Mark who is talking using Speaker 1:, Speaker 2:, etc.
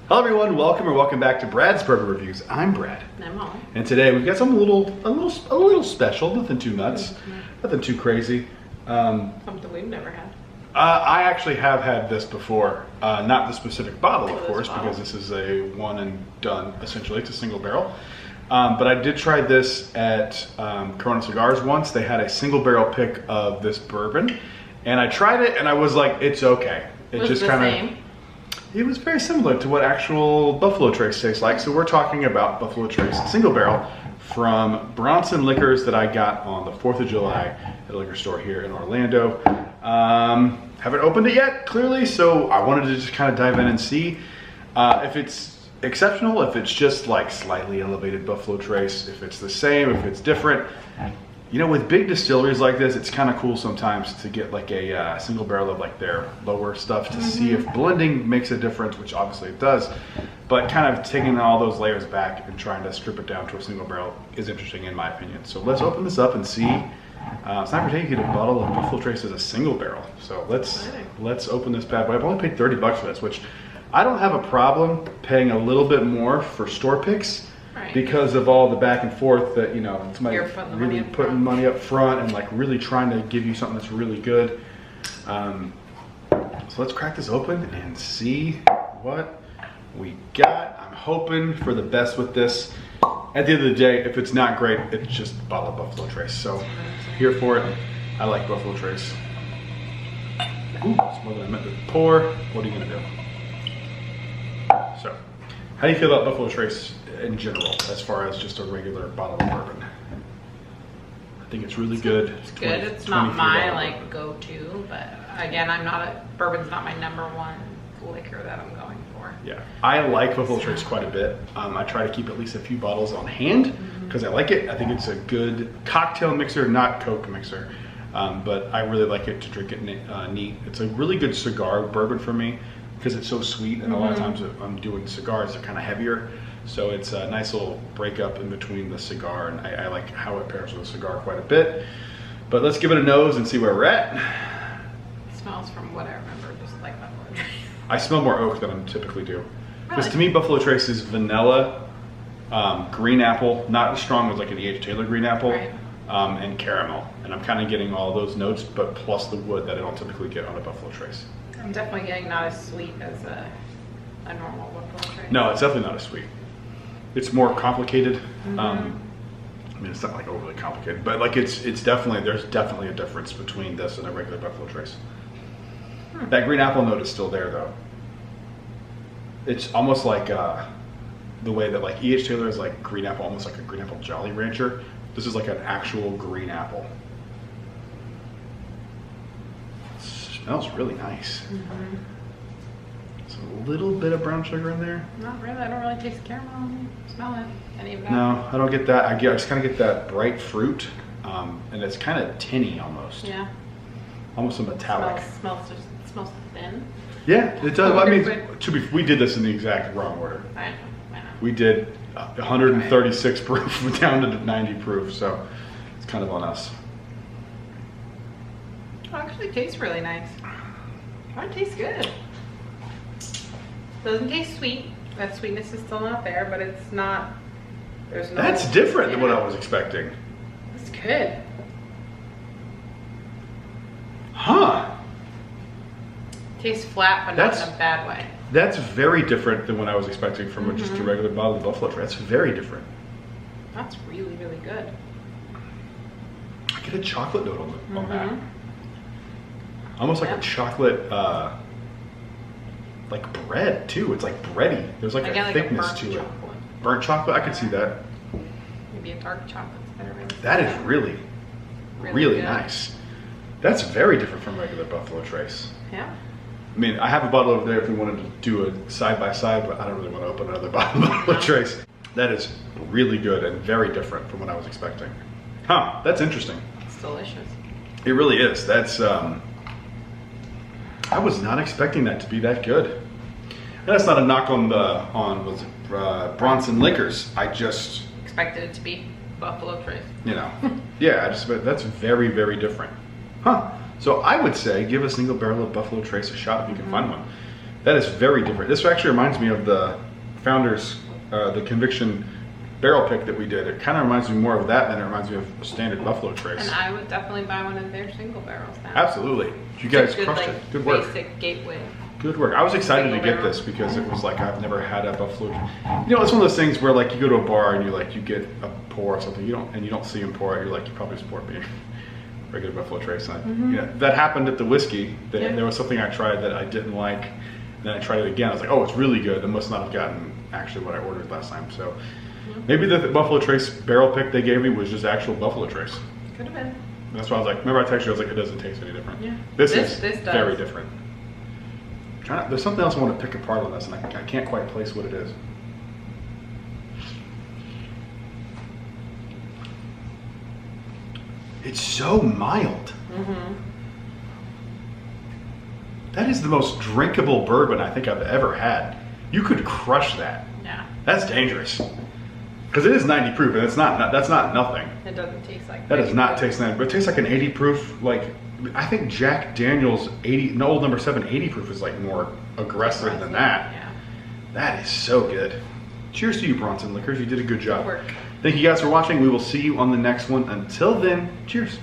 Speaker 1: Hello everyone, welcome back to Brad's Bourbon Reviews. I'm Brad.
Speaker 2: And I'm Molly.
Speaker 1: And today we've got something a little special, nothing too nuts, nothing too crazy.
Speaker 2: Something we've never had.
Speaker 1: I actually have had this before, not the specific bottle, of course,
Speaker 2: bottle.
Speaker 1: because this is a one and done, essentially. It's a single barrel. But I did try this at Corona Cigars once. They had a single barrel pick of this bourbon, and I tried it, and I was like, it's okay. It
Speaker 2: Was
Speaker 1: just
Speaker 2: the
Speaker 1: kind
Speaker 2: same?
Speaker 1: of. It was very similar to what actual Buffalo Trace tastes like. So we're talking about Buffalo Trace single barrel from Bronson Liquors that I got on the 4th of July at a liquor store here in Orlando. Haven't opened it yet, clearly, so I wanted to just kind of dive in and see if it's exceptional, if it's just like slightly elevated Buffalo Trace, if it's the same, if it's different. You know, with big distilleries like this, it's kind of cool sometimes to get like a single barrel of like their lower stuff to see if blending makes a difference, which obviously it does. But kind of taking all those layers back and trying to strip it down to a single barrel is interesting in my opinion. So let's open this up and see. It's not pretty, you get a bottle of Buffalo Trace as a single barrel. So let's open this bad boy. I've only paid 30 bucks for this, which I don't have a problem paying a little bit more for store picks.
Speaker 2: Right.
Speaker 1: Because of all the back and forth that, you know, somebody really putting money up front and like really trying to give you something that's really good. So let's crack this open and see what we got. I'm hoping for the best with this. At the end of the day, if it's not great, it's just a bottle of Buffalo Trace. So here for it. I like Buffalo Trace. Ooh, that's more than I meant to pour. What are you gonna do? So, how do you feel about Buffalo Trace in general, as far as just a regular bottle of bourbon? I think it's really good.
Speaker 2: It's good. It's not my like go-to, but again, bourbon's not my #1 liquor that I'm going for.
Speaker 1: Yeah, I like Buffalo Trace quite a bit. I try to keep at least a few bottles on hand because I like it. I think it's a good cocktail mixer, not Coke mixer, but I really like it to drink it neat. It's a really good cigar bourbon for me because it's so sweet, and a lot of times if I'm doing cigars, they're kind of heavier. So it's a nice little breakup in between the cigar, and I like how it pairs with a cigar quite a bit. But let's give it a nose and see where we're at.
Speaker 2: It smells, from what I remember, just like Buffalo Trace.
Speaker 1: I smell more oak than I typically do. Because to me, Buffalo Trace is vanilla, green apple, not as strong as like an E.H. Taylor green apple,
Speaker 2: right.
Speaker 1: And caramel. And I'm kind of getting all those notes, but plus the wood that I don't typically get on a Buffalo Trace.
Speaker 2: I'm definitely getting not as sweet as a normal Buffalo Trace.
Speaker 1: No, it's definitely not as sweet. It's more complicated. I mean, it's not like overly complicated, but like there's definitely a difference between this and a regular Buffalo Trace. That green apple note is still there though. It's almost like the way that like E.H. Taylor is like green apple, almost like a green apple Jolly Rancher. This is like an actual green apple. It smells really nice. A little bit of brown sugar in there.
Speaker 2: Not really. I don't really taste caramel. Smell it. Any of that?
Speaker 1: No, I don't get that. I just kind of get that bright fruit, and it's kind of tinny almost.
Speaker 2: Yeah.
Speaker 1: Almost a metallic.
Speaker 2: It smells thin.
Speaker 1: Yeah, it does. Well, I mean, we did this in the exact wrong order.
Speaker 2: I know.
Speaker 1: We did 136 proof down to 90 proof, so it's kind of on us.
Speaker 2: It actually tastes really nice. Oh, it tastes good. Doesn't taste sweet. That sweetness is still not there, but it's not. There's no.
Speaker 1: That's different than what I was expecting.
Speaker 2: It's good.
Speaker 1: Huh.
Speaker 2: Tastes flat, but not in a bad way.
Speaker 1: That's very different than what I was expecting from just a regular bottle of Buffalo Trace. That's very different.
Speaker 2: That's really, really good.
Speaker 1: I get a chocolate note on that. Almost like a chocolate. Like bread too. It's like bready. There's like a thickness to it. Burnt chocolate. I could see that.
Speaker 2: Maybe a dark chocolate's better.
Speaker 1: That is really nice. That's very different from regular Buffalo Trace.
Speaker 2: Yeah.
Speaker 1: I mean, I have a bottle over there if we wanted to do a side by side, but I don't really want to open another bottle of Buffalo Trace. That is really good and very different from what I was expecting. Huh? That's interesting.
Speaker 2: It's delicious.
Speaker 1: It really is. That's. I was not expecting that to be that good. And that's not a knock on Bronson Liquors. I just
Speaker 2: expected it to be Buffalo Trace.
Speaker 1: You know, yeah. That's very, very different. Huh? So I would say give a single barrel of Buffalo Trace a shot if you can find one. That is very different. This actually reminds me of the Founders, the Conviction barrel pick that we did. It kind of reminds me more of that than it reminds me of a standard Buffalo Trace.
Speaker 2: And I would definitely buy one of their single barrels now.
Speaker 1: Absolutely. You guys
Speaker 2: Good,
Speaker 1: crushed
Speaker 2: like,
Speaker 1: it. Good work.
Speaker 2: Basic gateway.
Speaker 1: Good work. I was excited to
Speaker 2: Single
Speaker 1: get
Speaker 2: barrel.
Speaker 1: this because it was like I've never had a Buffalo. You know, it's one of those things where like you go to a bar and you get a pour or something. You don't see them pour it. You're like, you probably just pour me regular Buffalo Trace. That happened at the whiskey. There was something I tried that I didn't like. And then I tried it again. I was like, oh, it's really good. I must not have gotten actually what I ordered last time. So maybe the Buffalo Trace barrel pick they gave me was just actual Buffalo Trace.
Speaker 2: Could have been.
Speaker 1: That's why I was like, remember I texted you, I was like, it doesn't taste any different.
Speaker 2: Yeah.
Speaker 1: This
Speaker 2: This
Speaker 1: is
Speaker 2: does.
Speaker 1: very different. There's something else I want to pick apart on this, and I can't quite place what it is. It's so mild. That is the most drinkable bourbon I think I've ever had. You could crush that.
Speaker 2: Yeah.
Speaker 1: That's dangerous. Because it is 90 proof, and that's not nothing.
Speaker 2: It doesn't taste like
Speaker 1: That does not taste 90, but it tastes like an 80 proof. Like, I think Jack Daniel's Old Number 7 80 proof is like more aggressive than that.
Speaker 2: Yeah.
Speaker 1: That is so good. Cheers to you, Bronson Liquors. You did a good job.
Speaker 2: Good work.
Speaker 1: Thank you guys for watching. We will see you on the next one. Until then, cheers.